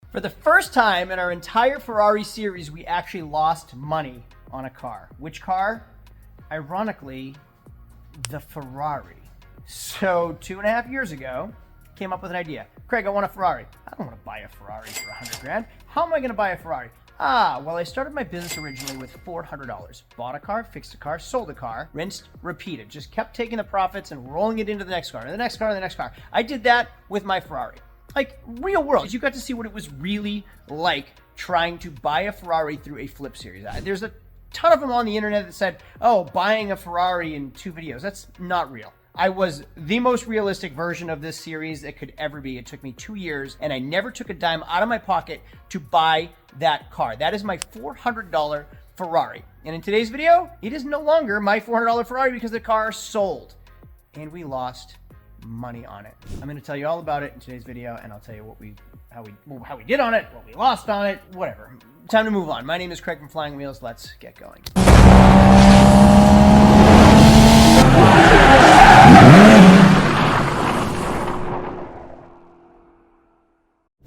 For the first time in our entire Ferrari series, we actually lost money on a car. Which car? Ironically, the Ferrari. So 2.5 years ago, came up with an idea. Craig, I want a Ferrari. I don't want to buy a Ferrari for 100 grand. How am I going to buy a Ferrari? Well, I started my business originally with $400. Bought a car, fixed a car, sold a car, rinsed, repeated. Just kept taking the profits and rolling it into the next car, and the next car, and the next car. I did that with my Ferrari. Like, real world. You got to see what it was really like trying to buy a Ferrari through a flip series. There's a ton of them on the internet that said, oh, buying a Ferrari in 2 videos. That's not real. I was the most realistic version of this series it could ever be. It took me 2 years, and I never took a dime out of my pocket to buy that car. That is my $400 Ferrari. And in today's video, it is no longer my $400 Ferrari because the car sold, and we lost money on it. I'm going to tell you all about it in today's video, and I'll tell you how we did on it, what we lost on it, whatever. Time to move on. My name is Craig from Flying Wheels. Let's get going.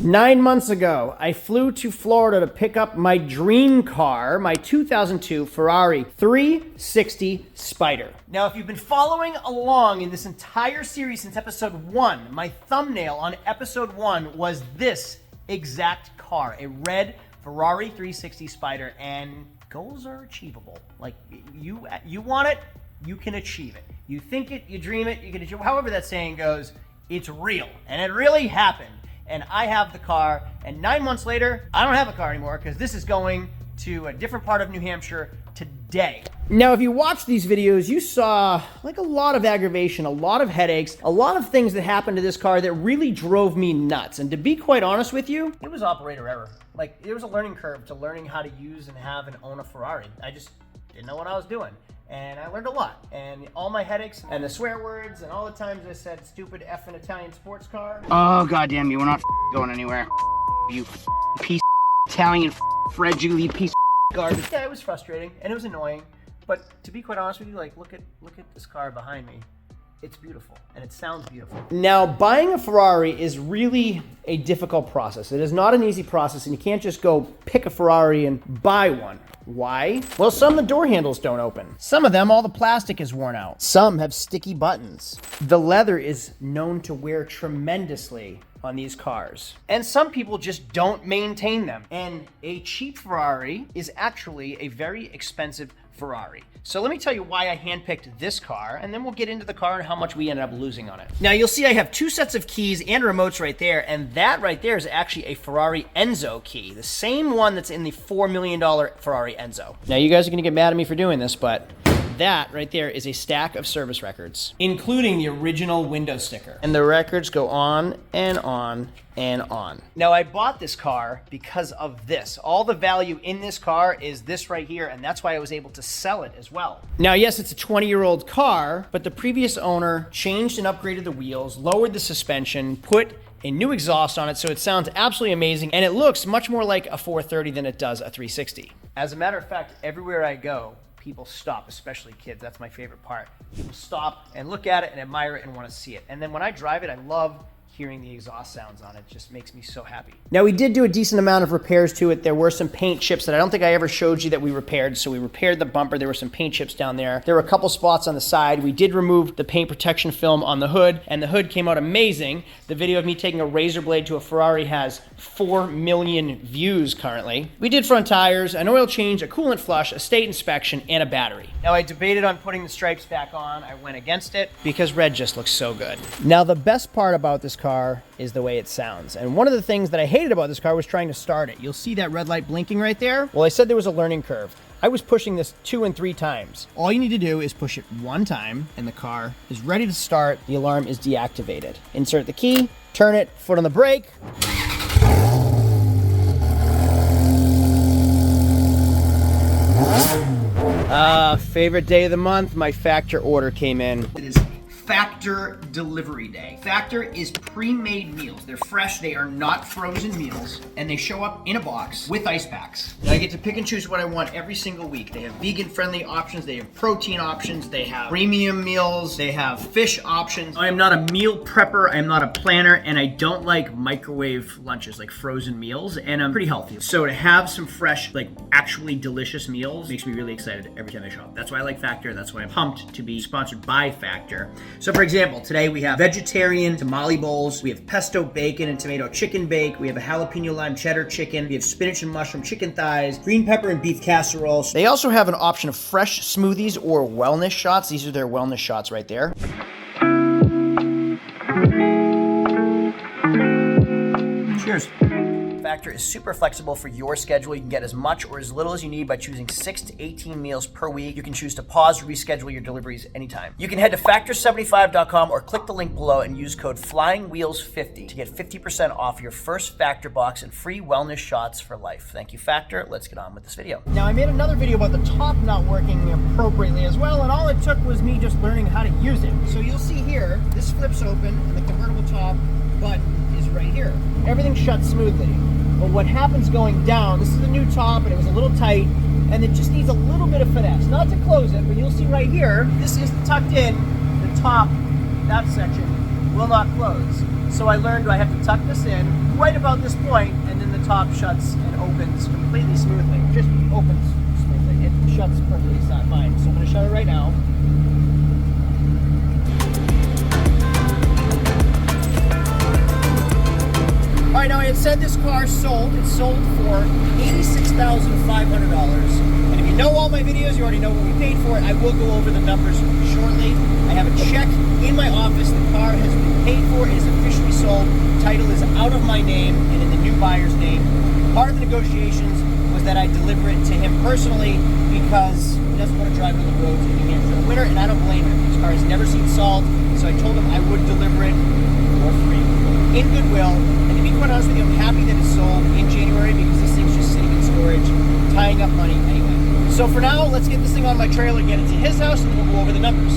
9 months ago, I flew to Florida to pick up my dream car, my 2002 Ferrari 360 Spider. Now, if you've been following along in this entire series since episode 1, my thumbnail on episode 1 was this exact car, a red Ferrari 360 Spider, and goals are achievable. Like, you want it, you can achieve it. You think it, you dream it, you can achieve it. However that saying goes, it's real, and it really happened. And I have the car, and 9 months later, I don't have a car anymore because this is going to a different part of New Hampshire today. Now, if you watched these videos, you saw like a lot of aggravation, a lot of headaches, a lot of things that happened to this car that really drove me nuts. And to be quite honest with you, it was operator error. Like, there was a learning curve to learning how to use and have and own a Ferrari. I just didn't know what I was doing. And I learned a lot. And all my headaches and the swear words and all the times I said stupid effing Italian sports car. Oh, goddamn you, we're not going anywhere. You piece of Italian fragile piece of garbage. Yeah, it was frustrating and it was annoying. But to be quite honest with you, like, look at this car behind me. It's beautiful and it sounds beautiful. Now, buying a Ferrari is really a difficult process. It is not an easy process, and you can't just go pick a Ferrari and buy one. Why? Well, some of the door handles don't open. Some of them, all the plastic is worn out. Some have sticky buttons. The leather is known to wear tremendously on these cars. And some people just don't maintain them. And a cheap Ferrari is actually a very expensive Ferrari. So let me tell you why I handpicked this car, and then we'll get into the car and how much we ended up losing on it. Now, you'll see I have 2 sets of keys and remotes right there, and that right there is actually a Ferrari Enzo key, the same one that's in the $4 million Ferrari Enzo. Now, you guys are gonna get mad at me for doing this, but that right there is a stack of service records, including the original window sticker. And the records go on and on and on. Now, I bought this car because of this. All the value in this car is this right here, and that's why I was able to sell it as well. Now, yes, it's a 20-year-old car, but the previous owner changed and upgraded the wheels, lowered the suspension, put a new exhaust on it, so it sounds absolutely amazing, and it looks much more like a 430 than it does a 360. As a matter of fact, everywhere I go, people stop, especially kids. That's my favorite part. People stop and look at it and admire it and want to see it. And then when I drive it, I love hearing the exhaust sounds on it. Just makes me so happy. Now, we did do a decent amount of repairs to it. There were some paint chips that I don't think I ever showed you that we repaired. So we repaired the bumper. There were some paint chips down there. There were a couple spots on the side. We did remove the paint protection film on the hood, and the hood came out amazing. The video of me taking a razor blade to a Ferrari has 4 million views currently. We did front tires, an oil change, a coolant flush, a state inspection, and a battery. Now, I debated on putting the stripes back on. I went against it because red just looks so good. Now, the best part about this car is the way it sounds. And one of the things that I hated about this car was trying to start it. You'll see that red light blinking right there. Well, I said there was a learning curve. I was pushing this 2 and 3 times. All you need to do is push it 1 time and the car is ready to start. The alarm is deactivated. Insert the key, turn it, foot on the brake. Favorite day of the month, my factor order came in. It is factor delivery day. Factor is pre-made meals. They're fresh, they are not frozen meals, and they show up in a box with ice packs. Now I get to pick and choose what I want every single week. They have vegan-friendly options, they have protein options, they have premium meals, they have fish options. I am not a meal prepper, I am not a planner, and I don't like microwave lunches, like frozen meals, and I'm pretty healthy. So to have some fresh, like actually delicious meals makes me really excited every time I shop. That's why I like Factor, that's why I'm pumped to be sponsored by Factor. So for example, today we have vegetarian tamale bowls, we have pesto bacon and tomato chicken bake, we have a jalapeno lime cheddar chicken, we have spinach and mushroom chicken thighs, green pepper and beef casseroles. They also have an option of fresh smoothies or wellness shots. These are their wellness shots right there. Cheers. Factor is super flexible for your schedule. You can get as much or as little as you need by choosing 6 to 18 meals per week. You can choose to pause or reschedule your deliveries anytime. You can head to factor75.com or click the link below and use code FLYINGWHEELS50 to get 50% off your first Factor box and free wellness shots for life. Thank you, Factor. Let's get on with this video. Now, I made another video about the top not working appropriately as well, and all it took was me just learning how to use it. So you'll see here, this flips open and the convertible top button is right here. Everything shuts smoothly. But what happens going down, this is the new top and it was a little tight and it just needs a little bit of finesse. Not to close it, but you'll see right here, this is tucked in, the top, that section will not close. So I learned I have to tuck this in right about this point and then the top shuts and opens completely smoothly. Just opens smoothly. It shuts perfectly fine. So I'm gonna shut it right now. All right, now I had said this car sold. It's sold for $86,500. And if you know all my videos, you already know what we paid for it. I will go over the numbers shortly. I have a check in my office. The car has been paid for. It is officially sold. Title is out of my name and in the new buyer's name. Part of the negotiations was that I deliver it to him personally because he doesn't want to drive on the roads in New Hampshire in the winter, and I don't blame him. This car has never seen salt, so I told him I would deliver it for free, in goodwill. And to be quite honest with you, I'm happy that it's sold in January because this thing's just sitting in storage, tying up money anyway. So for now, let's get this thing on my trailer, get it to his house, and we'll go over the numbers.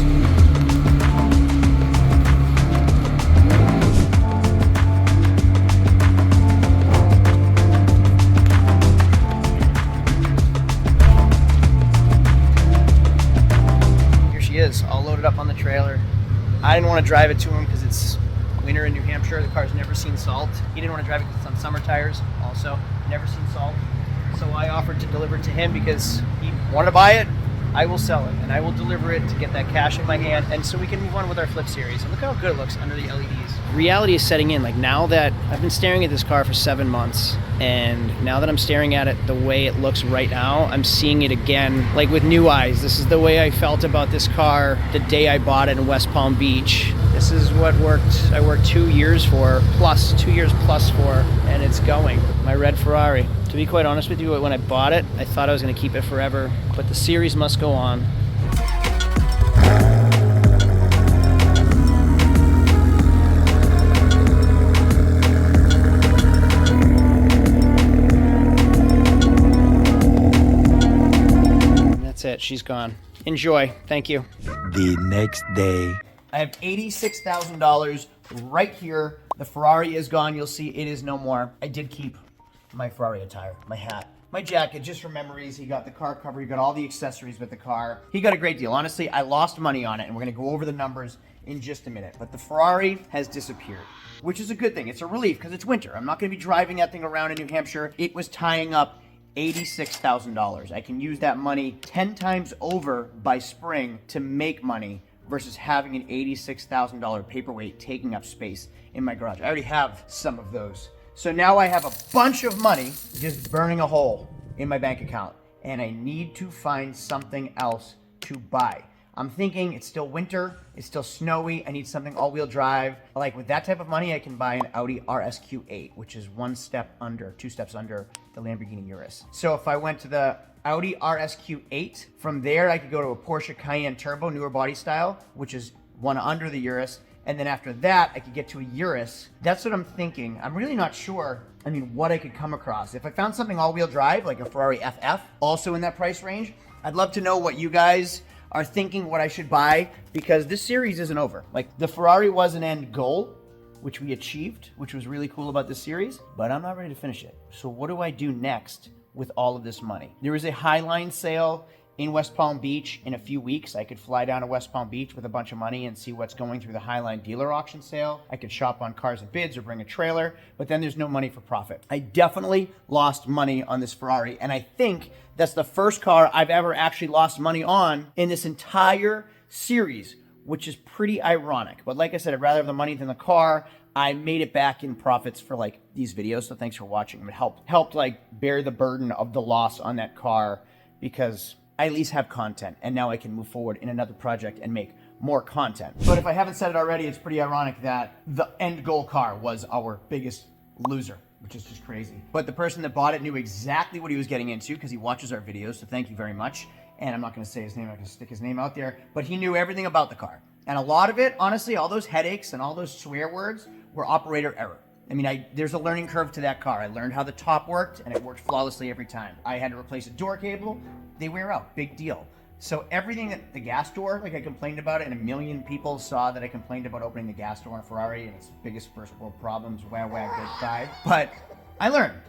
Here she is, all loaded up on the trailer. I didn't want to drive it to him because it's winter in New Hampshire. The car's never seen salt. He didn't want to drive it because it's on summer tires also. Never seen salt. So I offered to deliver it to him because he wanted to buy it. I will sell it and I will deliver it to get that cash in my hand and so we can move on with our flip series. And look how good it looks under the LEDs. Reality is setting in. Like now that I've been staring at this car for 7 months and now that I'm staring at it the way it looks right now, I'm seeing it again like with new eyes. This is the way I felt about this car the day I bought it in West Palm Beach. This is what I worked 2 years for, plus 2 years plus for, and it's going. My red Ferrari. To be quite honest with you, when I bought it, I thought I was gonna keep it forever, but the series must go on. And that's it, she's gone. Enjoy, thank you. The next day. I have $86,000 right here. The Ferrari is gone. You'll see it is no more. I did keep my Ferrari attire, my hat, my jacket, just for memories. He got the car cover. He got all the accessories with the car. He got a great deal. Honestly, I lost money on it, and we're going to go over the numbers in just a minute. But the Ferrari has disappeared, which is a good thing. It's a relief because it's winter. I'm not going to be driving that thing around in New Hampshire. It was tying up $86,000. I can use that money 10 times over by spring to make money versus having an $86,000 paperweight taking up space in my garage. I already have some of those. So now I have a bunch of money just burning a hole in my bank account, and I need to find something else to buy. I'm thinking it's still winter, it's still snowy, I need something all-wheel drive. Like with that type of money, I can buy an Audi RSQ8, which is 2 steps under the Lamborghini Urus. So if I went to the Audi RSQ8, from there I could go to a Porsche Cayenne Turbo, newer body style, which is one under the Urus. And then after that, I could get to a Urus. That's what I'm thinking. I'm really not sure, what I could come across. If I found something all-wheel drive, like a Ferrari FF, also in that price range, I'd love to know what you guys are thinking what I should buy, because this series isn't over. Like, the Ferrari was an end goal, which we achieved, which was really cool about this series, but I'm not ready to finish it. So what do I do next with all of this money? There is a Highline sale in West Palm Beach in a few weeks. I could fly down to West Palm Beach with a bunch of money and see what's going through the Highline dealer auction sale. I could shop on Cars and Bids or bring a trailer, but then there's no money for profit. I definitely lost money on this Ferrari, and I think that's the first car I've ever actually lost money on in this entire series, which is pretty ironic. But like I said, I'd rather have the money than the car. I made it back in profits for like these videos, so thanks for watching. It helped like bear the burden of the loss on that car, because I at least have content, and now I can move forward in another project and make more content. But if I haven't said it already, it's pretty ironic that the end goal car was our biggest loser, which is just crazy. But the person that bought it knew exactly what he was getting into, because he watches our videos, so thank you very much. And I'm not gonna say his name, I'm gonna stick his name out there, but he knew everything about the car. And a lot of it, honestly, all those headaches and all those swear words were operator error. I mean, there's a learning curve to that car. I learned how the top worked, and it worked flawlessly every time. I had to replace a door cable. They wear out, big deal. So everything that the gas door, like I complained about it, and a million people saw that I complained about opening the gas door on a Ferrari and its biggest first world problems, wag, good side. But I learned.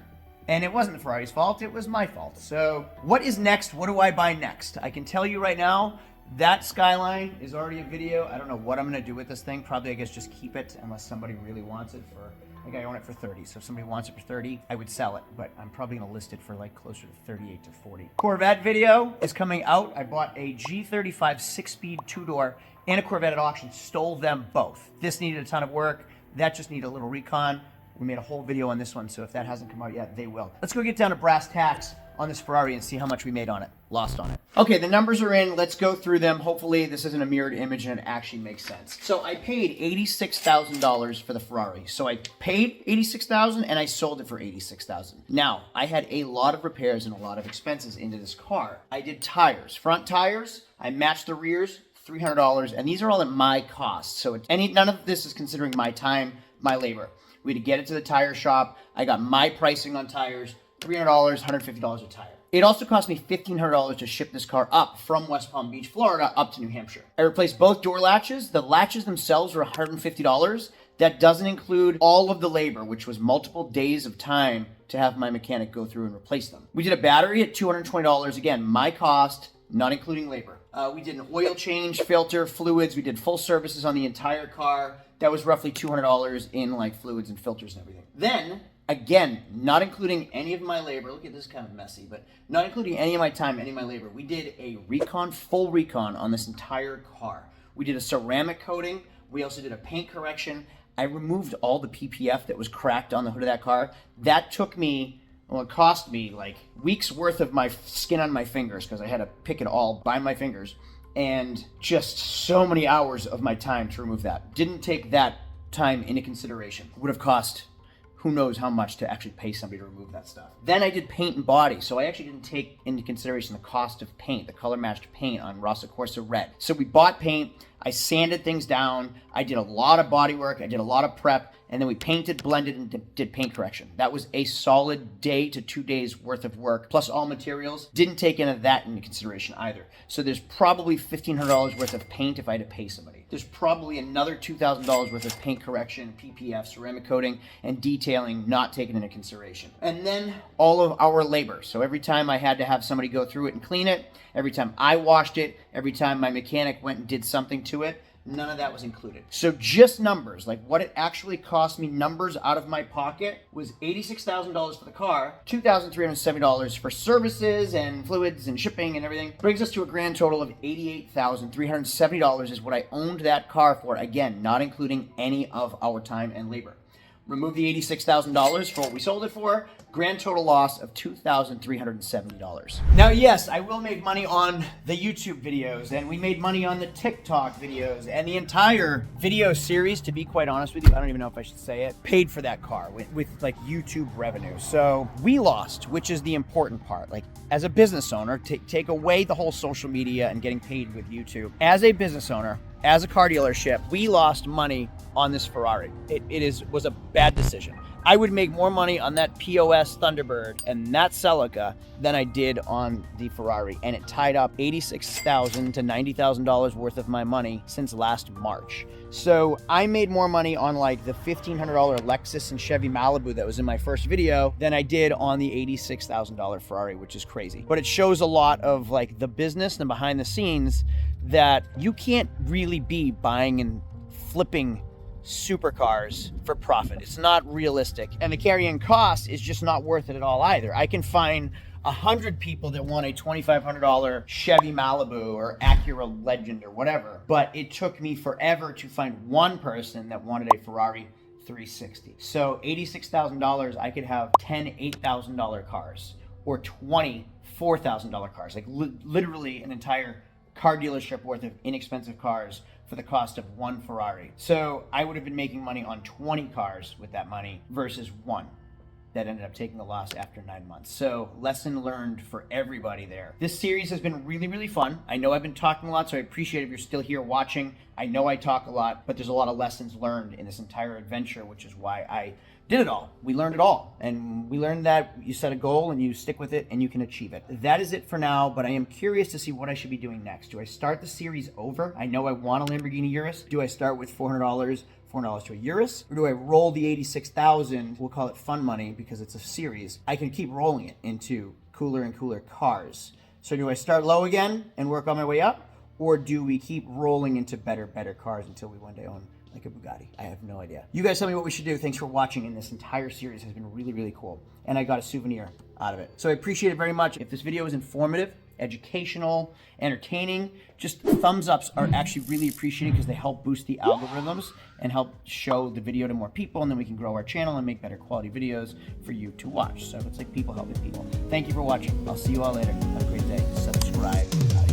And it wasn't the Ferrari's fault, it was my fault. So what is next? What do I buy next? I can tell you right now, that Skyline is already a video. I don't know what I'm gonna do with this thing. Probably, I guess, just keep it unless somebody really wants it for, I think I own it for 30. So if somebody wants it for 30, I would sell it, but I'm probably gonna list it for like closer to 38 to 40. Corvette video is coming out. I bought a G35 6-speed 2-door and a Corvette at auction, stole them both. This needed a ton of work. That just needed a little recon. We made a whole video on this one, so if that hasn't come out yet, they will. Let's go get down to brass tacks on this Ferrari and see how much we made on it, lost on it. Okay, the numbers are in. Let's go through them. Hopefully this isn't a mirrored image and it actually makes sense. So I paid $86,000 for the Ferrari. So I paid $86,000 and I sold it for $86,000. Now, I had a lot of repairs and a lot of expenses into this car. I did tires, front tires. I matched the rears, $300, and these are all at my cost. So none of this is considering my time, my labor. We had to get it to the tire shop. I got my pricing on tires, $300, $150 a tire. It also cost me $1,500 to ship this car up from West Palm Beach, Florida, up to New Hampshire. I replaced both door latches. The latches themselves were $150. That doesn't include all of the labor, which was multiple days of time to have my mechanic go through and replace them. We did a battery at $220. Again, my cost, not including labor. We did an oil change, filter, fluids. We did full services on the entire car. That was roughly $200 in like fluids and filters and everything. Then, again, not including any of my labor. Look at this, kind of messy, but not including any of my time, any of my labor. We did a recon, full recon on this entire car. We did a ceramic coating. We also did a paint correction. I removed all the PPF that was cracked on the hood of that car. That took me, well, it cost me like weeks worth of my skin on my fingers, because I had to pick it all by my fingers, and just so many hours of my time to remove that. Didn't take that time into consideration. Would have cost who knows how much to actually pay somebody to remove that stuff. Then I did paint and body, so I actually didn't take into consideration the cost of paint, the color matched paint on Rossa Corsa Red. So we bought paint, I sanded things down, I did a lot of body work, I did a lot of prep, and then we painted, blended, and did paint correction. That was a solid day to 2 days worth of work, plus all materials. Didn't take any of that into consideration either. So there's probably $1,500 worth of paint if I had to pay somebody. There's probably another $2,000 worth of paint correction, PPF, ceramic coating, and detailing not taken into consideration. And then all of our labor. So every time I had to have somebody go through it and clean it, every time I washed it, every time my mechanic went and did something to it, none of that was included. So just numbers, like what it actually cost me, numbers out of my pocket, was $86,000 for the car, $2,370 for services and fluids and shipping and everything. Brings us to a grand total of $88,370 is what I owned that car for, again, not including any of our time and labor. Remove the $86,000 for what we sold it for, grand total loss of $2,370. Now, yes, I will make money on the YouTube videos, and we made money on the TikTok videos, and the entire video series, to be quite honest with you, I don't even know if I should say it, paid for that car with like YouTube revenue. So we lost, which is the important part. Like, as a business owner, take away the whole social media and getting paid with YouTube. As a business owner, as a car dealership, we lost money on this Ferrari. It was a bad decision. I would make more money on that POS Thunderbird and that Celica than I did on the Ferrari. And it tied up $86,000 to $90,000 worth of my money since last March. So I made more money on like the $1,500 Lexus and Chevy Malibu that was in my first video than I did on the $86,000 Ferrari, which is crazy. But it shows a lot of like the business and behind the scenes that you can't really be buying and flipping supercars for profit. It's not realistic. And the carrying cost is just not worth it at all either. I can find 100 people that want a $2,500 Chevy Malibu or Acura Legend or whatever, but it took me forever to find one person that wanted a Ferrari 360. So $86,000, I could have 10 $8,000 cars or 20 $4,000 cars, like literally an entire car dealership worth of inexpensive cars for the cost of one Ferrari. So I would have been making money on 20 cars with that money versus one that ended up taking a loss after 9 months. So lesson learned for everybody there. This series has been really, really fun. I know I've been talking a lot, so I appreciate if you're still here watching. I know I talk a lot, but there's a lot of lessons learned in this entire adventure, which is why I did it all. We learned it all. And we learned that you set a goal and you stick with it and you can achieve it. That is it for now, but I am curious to see what I should be doing next. Do I start the series over? I know I want a Lamborghini Urus. Do I start with $400 to a Urus? Or do I roll the $86,000, we'll call it fun money because it's a series. I can keep rolling it into cooler and cooler cars. So do I start low again and work on my way up? Or do we keep rolling into better cars until we one day own like a Bugatti? I have no idea. You guys tell me what we should do. Thanks for watching, and this entire series has been really, really cool. And I got a souvenir out of it. So I appreciate it very much. If this video is informative, educational, entertaining, just thumbs ups are actually really appreciated because they help boost the algorithms and help show the video to more people, and then we can grow our channel and make better quality videos for you to watch. So it's like people helping people. Thank you for watching. I'll see you all later. Have a great day. Subscribe. Adios.